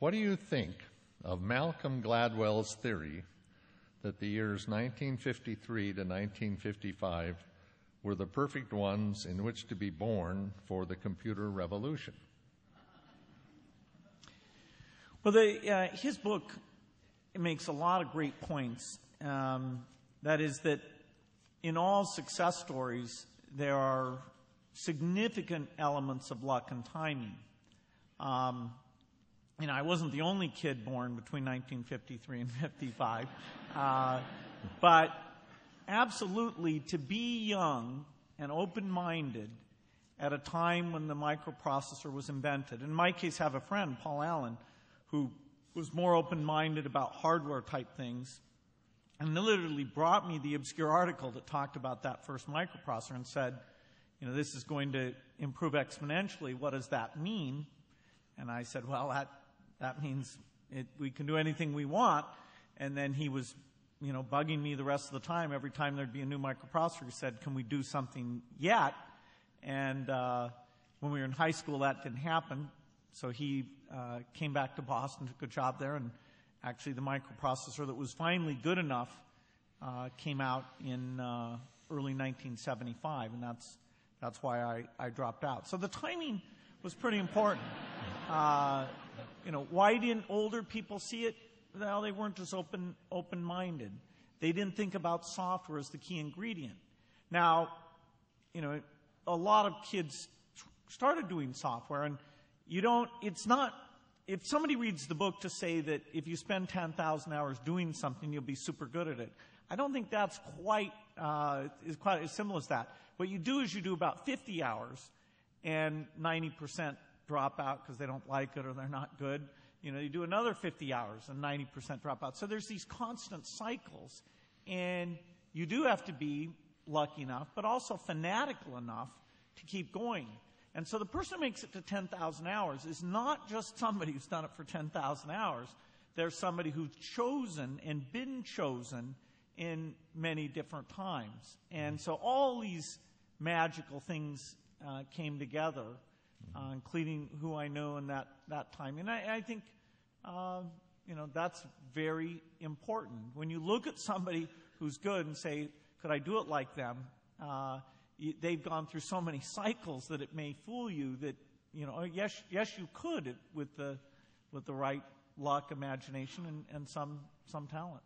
What do you think of Malcolm Gladwell's theory that the years 1953 to 1955 were the perfect ones in which to be born for the computer revolution? Well, his book makes a lot of great points. That is that in all success stories, there are significant elements of luck and timing. I wasn't the only kid born between 1953 and 55. But absolutely, to be young and open-minded at a time when the microprocessor was invented. In my case, I have a friend, Paul Allen, who was more open-minded about hardware-type things, and literally brought me the obscure article that talked about that first microprocessor and said, this is going to improve exponentially. What does that mean? And I said, well, that means we can do anything we want. And then he was, bugging me the rest of the time. Every time there'd be a new microprocessor, he said, can we do something yet? And when we were in high school, that didn't happen. So he came back to Boston, took a job there, and actually the microprocessor that was finally good enough came out in early 1975, and that's why I dropped out. So the timing was pretty important. Why didn't older people see it? Well, they weren't as open-minded. They didn't think about software as the key ingredient. Now, a lot of kids started doing software, and it's not, if somebody reads the book to say that if you spend 10,000 hours doing something, you'll be super good at it. I don't think that's quite as simple as that. What you do is you do about 50 hours, and 90% drop out because they don't like it or they're not good. You do another 50 hours and 90% drop out. So there's these constant cycles, and you do have to be lucky enough, but also fanatical enough to keep going. And so the person who makes it to 10,000 hours is not just somebody who's done it for 10,000 hours. There's somebody who's chosen and been chosen in many different times. And so all these magical things came together, including who I know in that time. And I think, that's very important. When you look at somebody who's good and say, could I do it like them? They've gone through so many cycles that it may fool you that, yes, you could with the right luck, imagination, and some talent.